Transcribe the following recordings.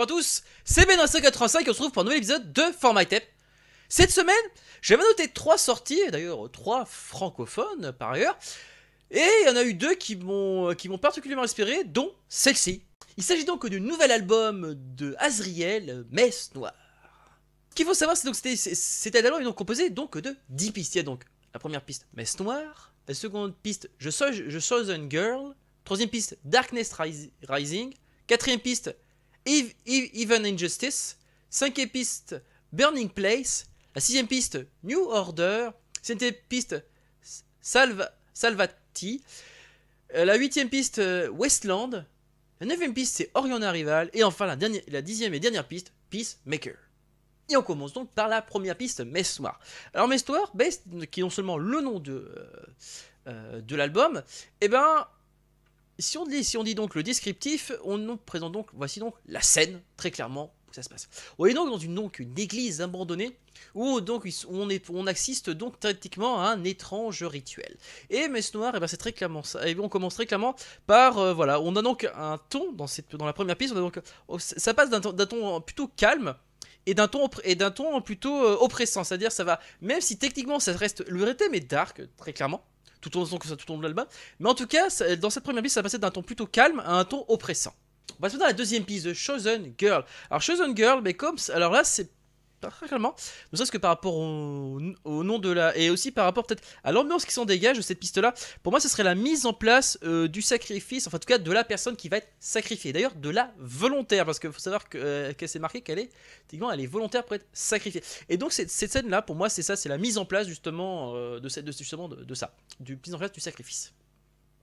à tous, c'est Ben185 et on se retrouve pour un nouvel épisode de For My Tape. Cette semaine, j'avais noté 3 sorties, et d'ailleurs 3 francophones par ailleurs, et il y en a eu 2 qui m'ont particulièrement inspiré, dont celle-ci. Il s'agit donc du nouvel album de Azriel, Messe Noire. Ce qu'il faut savoir, c'est que cet album est composé donc de 10 pistes. Il y a donc la première piste, Messe Noire, la seconde piste, The Chosen Girl, troisième piste, Darkness Rising, quatrième piste, Even Injustice, cinquième piste, Burning Place, la sixième piste, New Order, septième piste, Salvati, la huitième piste, Westland, la neuvième piste, c'est Oriana Rival, et enfin la dixième et dernière piste, Peacemaker. Et on commence donc par la première piste, Messe Noire. Alors Messe Noire, qui est non seulement le nom de l'album, et ben... Si on dit donc le descriptif, on nous présente donc, voici donc la scène, très clairement, où ça se passe. On est donc dans une église abandonnée, où on assiste donc théoriquement à un étrange rituel. Et Messe Noire, et ben c'est très clairement ça. Et on commence très clairement par, voilà, on a donc un ton, dans la première piste, ça passe d'un ton plutôt calme, et d'un ton plutôt oppressant, c'est-à-dire ça va, même si techniquement ça reste, le rythme est dark, très clairement, tout au long de l'album. Mais en tout cas, dans cette première piste, ça passait d'un ton plutôt calme à un ton oppressant. On passe maintenant à la deuxième piste, The Chosen Girl. Alors, Chosen Girl, mais alors là, c'est particulièrement, ne serait-ce que par rapport au nom de la... Et aussi par rapport peut-être à l'ambiance qui s'en dégage de cette piste-là. Pour moi, ce serait la mise en place du sacrifice, enfin en tout cas de la personne qui va être sacrifiée. D'ailleurs, de la volontaire, parce qu'il faut savoir qu'elle s'est marquée qu'elle est volontaire pour être sacrifiée. Et donc cette scène-là, pour moi, c'est ça, c'est la mise en place justement de ça, du mise en place du sacrifice.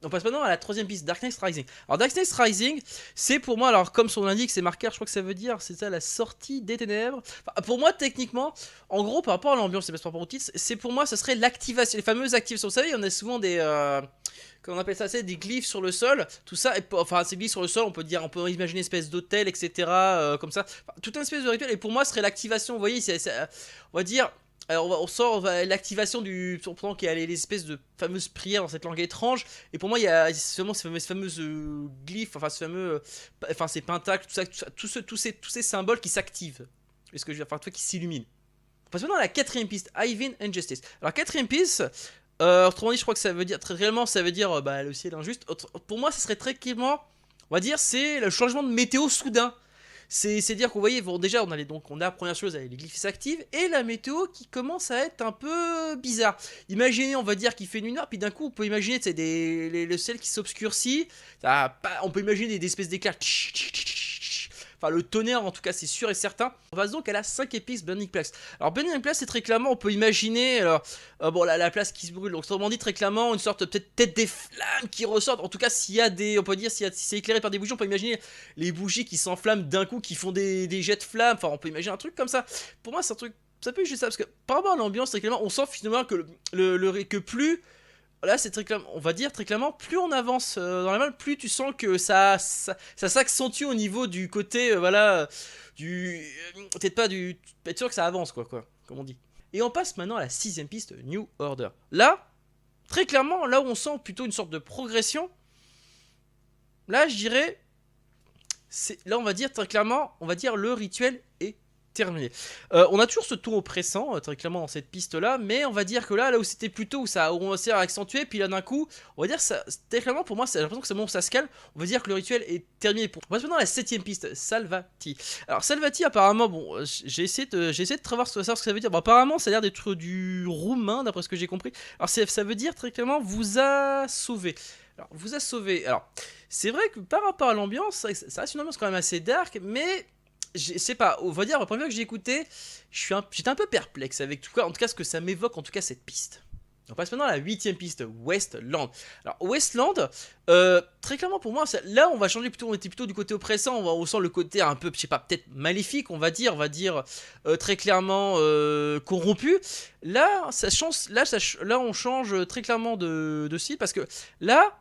On passe maintenant à la troisième piste, Darkness Rising. Alors Darkness Rising, c'est pour moi, alors comme son l'indique, c'est marqué, je crois que ça veut dire, c'est ça, la sortie des ténèbres. Enfin, pour moi, techniquement, en gros, par rapport à l'ambiance, c'est pas par rapport au titre, c'est pour moi, ce serait l'activation, les fameuses activations. Vous savez, on a souvent des... comment on appelle ça, c'est des glyphes sur le sol, tout ça, enfin ces glyphes sur le sol, on peut imaginer une espèce d'hôtel, etc. Comme ça, enfin, toute une espèce de rituel, et pour moi, ce serait l'activation, vous voyez, on va dire... Alors on sort l'activation du... Pendant qu'il y a les espèces de fameuses prières dans cette langue étrange. Et pour moi il y a seulement ces fameuses glyphes, enfin ces pentacles, tous ces symboles qui s'activent. Est-ce que je veux dire, enfin qui s'illuminent. On passe maintenant à la quatrième piste, Even Injustice. Alors quatrième piste, autrement dit je crois que ça veut dire, très réellement ça veut dire le ciel injuste. Pour moi ça serait très clairement, on va dire c'est le changement de météo soudain. C'est dire qu'on voyait, bon, déjà on a première chose, les glyphes s'activent et la météo qui commence à être un peu bizarre. Imaginez, on va dire qu'il fait nuit noire, puis d'un coup on peut imaginer le ciel qui s'obscurcit, on peut imaginer des espèces d'éclairs, enfin le tonnerre en tout cas c'est sûr et certain. On passe donc à la cinquième piste, Burning Place. Alors Burning Place c'est très clairement, on peut imaginer la place qui se brûle, donc autrement dit très clairement une sorte peut-être des flammes qui ressortent. En tout cas s'il y a des, on peut dire si c'est éclairé par des bougies, on peut imaginer les bougies qui s'enflamment d'un coup, qui font des jets de flammes, enfin on peut imaginer un truc comme ça. Pour moi c'est un truc, ça peut être juste ça, parce que par rapport à l'ambiance très clairement on sent finalement que que plus... Là, c'est très clairement, on va dire très clairement, plus on avance dans la main, plus tu sens que ça s'accentue au niveau du côté, peut-être pas du, être sûr que ça avance, quoi, comme on dit. Et on passe maintenant à la sixième piste, New Order. Là, très clairement, là où on sent plutôt une sorte de progression, là, je dirais, là, on va dire très clairement, le rituel est terminé. On a toujours ce ton oppressant très clairement dans cette piste là, mais on va dire que là où c'était plutôt où ça a s'est accentué, puis là d'un coup on va dire ça très clairement, pour moi c'est l'impression que c'est bon, ça se calme, on va dire que le rituel est terminé. On passe maintenant à la septième piste, Salvati. Alors Salvati apparemment, bon, j'ai essayé de savoir ce que ça veut dire. Bon, apparemment ça a l'air d'être du roumain d'après ce que j'ai compris. Alors ça veut dire très clairement vous a sauvé. Alors vous a sauvé. Alors c'est vrai que par rapport à l'ambiance, ça reste une ambiance quand même assez dark, mais je sais pas, on va dire, la première fois que j'ai écouté, j'étais un peu perplexe avec tout cas, en tout cas ce que ça m'évoque, en tout cas cette piste. On passe maintenant à la huitième piste, Westland. Alors Westland, très clairement pour moi, là on va changer plutôt, on était plutôt du côté oppressant, on sent le côté un peu, je sais pas, peut-être maléfique, on va dire très clairement corrompu. Là, ça change, là on change très clairement de style, parce que là,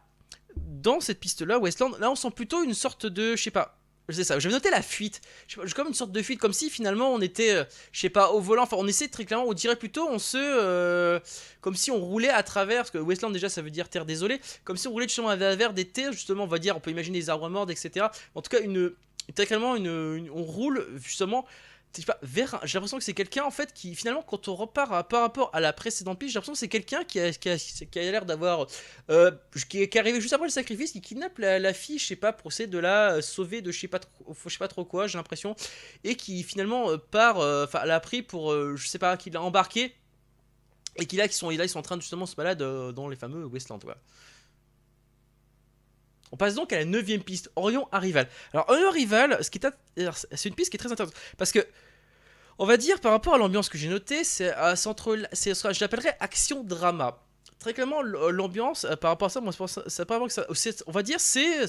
dans cette piste-là, Westland, là on sent plutôt une sorte de, je sais pas, c'est ça, j'avais noté la fuite, comme une sorte de fuite, comme si finalement on était, je sais pas, au volant, enfin on essaie très clairement, on dirait plutôt, comme si on roulait à travers, parce que Westland déjà ça veut dire terre désolée, comme si on roulait justement à travers des terres, justement on va dire, on peut imaginer des arbres morts, etc. En tout cas une très clairement on roule justement, je sais pas, j'ai l'impression que c'est quelqu'un en fait qui finalement quand on repart par rapport à la précédente piste, j'ai l'impression que c'est quelqu'un qui a l'air d'avoir qui est arrivé juste après le sacrifice, qui kidnappe la fille, je sais pas, pour essayer de la sauver de je sais pas trop quoi, j'ai l'impression, et qui finalement part, enfin l'a pris pour je sais pas, qui l'a embarqué, et qui là ils sont en train de justement se balader dans les fameux Wasteland, quoi. On passe donc à la 9ème piste, Orion Arrival. Alors Orion Arrival, c'est une piste qui est très intéressante, parce que on va dire par rapport à l'ambiance que j'ai notée, je l'appellerais action-drama. Très clairement, l'ambiance par rapport à ça, moi, c'est pas vraiment que ça. On va dire, tu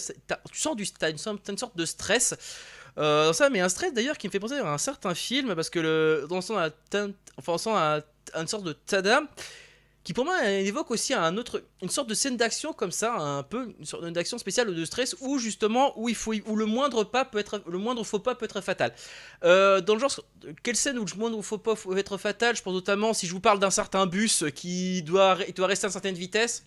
sens t'as une sorte de stress dans ça, mais un stress d'ailleurs qui me fait penser à un certain film, parce que dans le sens on sent une sorte de tada qui pour moi évoque aussi une sorte de scène d'action comme ça, un peu une sorte d'action spéciale ou de stress où justement où le moindre faux pas peut être fatal. Dans le genre, quelle scène où le moindre faux pas peut être fatal, je pense notamment si je vous parle d'un certain bus qui doit rester à une certaine vitesse.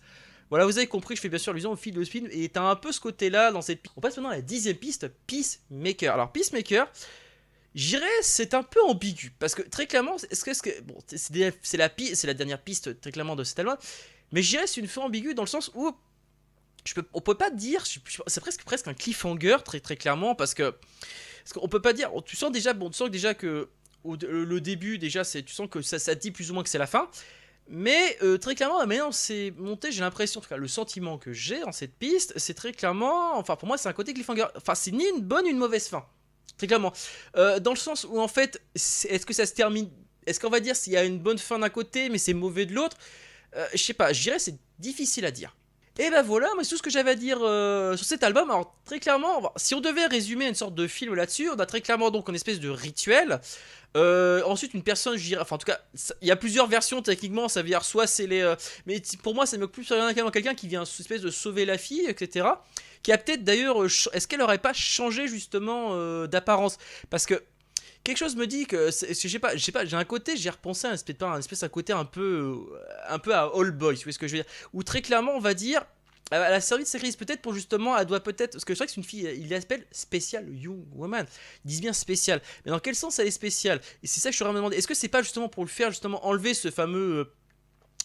Voilà, vous avez compris, je fais bien sûr allusion au film de ce film, et t'as un peu ce côté-là dans cette piste. On passe maintenant à la 10ème piste, Peacemaker. Alors Peacemaker, j'irais, c'est un peu ambigu, parce que très clairement, bon, c'est la dernière piste très clairement de cet album, mais j'irais c'est une fin ambiguë dans le sens où on peut pas dire, c'est presque un cliffhanger très très clairement, parce qu'on peut pas dire, tu sens déjà que le début déjà, tu sens que ça dit plus ou moins que c'est la fin. Mais très clairement, maintenant c'est monté, j'ai l'impression, en tout cas le sentiment que j'ai dans cette piste, c'est très clairement, enfin pour moi c'est un côté cliffhanger, enfin c'est ni une bonne ni une mauvaise fin. Très clairement. Dans le sens où en fait, est-ce que ça se termine. Est-ce qu'on va dire s'il y a une bonne fin d'un côté, mais c'est mauvais de l'autre? Je sais pas, je dirais c'est difficile à dire. Et ben voilà, moi c'est tout ce que j'avais à dire sur cet album. Alors très clairement, si on devait résumer une sorte de film là-dessus, on a très clairement donc une espèce de rituel. Ensuite une personne, je dirais, enfin en tout cas, il y a plusieurs versions techniquement, ça veut dire soit c'est les... mais pour moi ça me plus quelqu'un qui vient une espèce de sauver la fille, etc. Qui a peut-être d'ailleurs... est-ce qu'elle aurait pas changé justement d'apparence? Parce que... quelque chose me dit que, je sais pas, j'ai un côté, j'ai repensé à un espèce un côté un peu à All Boy, tu vois ce que je veux dire, où très clairement on va dire, elle a servi de sacrifice peut-être pour justement, elle doit peut-être, parce que je sais que c'est une fille, il l'appelle Special Young Woman, ils disent bien spécial, mais dans quel sens elle est spéciale? Et c'est ça que je suis en train de me demander, est-ce que c'est pas justement pour le faire justement enlever ce fameux...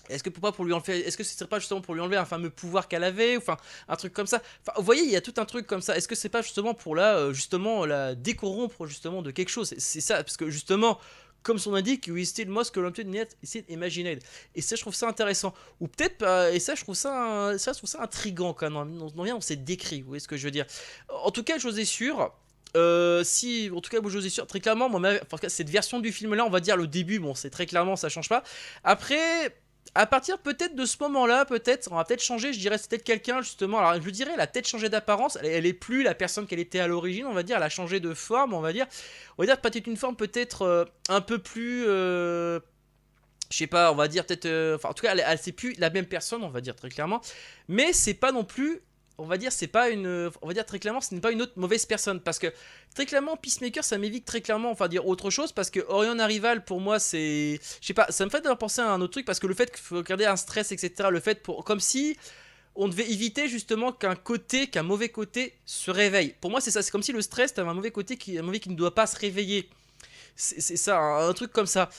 est-ce que pour lui enlever, est-ce que ce serait pas justement pour lui enlever un fameux pouvoir qu'elle avait, enfin un truc comme ça. Enfin, vous voyez, il y a tout un truc comme ça. Est-ce que c'est pas justement pour justement la décorrompre justement de quelque chose? C'est ça, parce que justement, comme son indique, we still most corrupted yet imagined. Et ça, je trouve ça intéressant. Ou peut-être pas. Et ça, je trouve ça intriguant quand même. On s'est décrit. Vous voyez ce que je veux dire? En tout cas, chose est sûre. En tout cas, j'ose sûr, très clairement, cette version du film-là, on va dire le début, bon, c'est très clairement, ça change pas. Après, à partir peut-être de ce moment-là, on va peut-être changer, je dirais, c'est peut-être quelqu'un justement, alors je dirais, elle a peut-être changé d'apparence, elle est plus la personne qu'elle était à l'origine, on va dire, elle a changé de forme, on va dire peut-être une forme peut-être un peu plus... je sais pas, on va dire peut-être... enfin, en tout cas, c'est plus la même personne, on va dire très clairement, mais c'est pas non plus... on va dire c'est pas une, on va dire très clairement ce n'est pas une autre mauvaise personne, parce que très clairement Peacemaker ça m'évite très clairement enfin dire autre chose, parce que Orion Arrival pour moi c'est, je sais pas, ça me fait d'avoir penser à un autre truc, parce que le fait qu'il faut garder un stress etc, le fait pour, comme si on devait éviter justement qu'un mauvais côté se réveille. Pour moi c'est ça, c'est comme si le stress t'avais un mauvais côté qui ne doit pas se réveiller. C'est ça, un truc comme ça.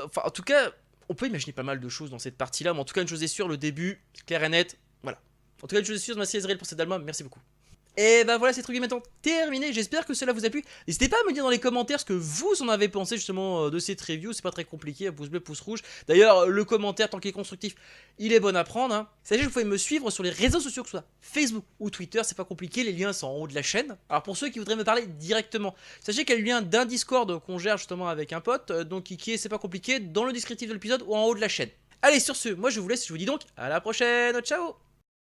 Enfin en tout cas on peut imaginer pas mal de choses dans cette partie là, mais en tout cas une chose est sûre, le début clair et net, voilà. En tout cas, je suis sûr, merci Ezreal pour cet album, merci beaucoup. Et bah voilà, cette review est maintenant terminée, j'espère que cela vous a plu. N'hésitez pas à me dire dans les commentaires ce que vous en avez pensé justement de cette review, c'est pas très compliqué, pouce bleu, pouce rouge. D'ailleurs, le commentaire, tant qu'il est constructif, il est bon à prendre. Hein. Sachez que vous pouvez me suivre sur les réseaux sociaux, que ce soit Facebook ou Twitter, c'est pas compliqué, les liens sont en haut de la chaîne. Alors pour ceux qui voudraient me parler directement, sachez qu'il y a le lien d'un Discord qu'on gère justement avec un pote, donc qui est, c'est pas compliqué, dans le descriptif de l'épisode ou en haut de la chaîne. Allez, sur ce, moi je vous laisse, je vous dis donc à la prochaine, ciao!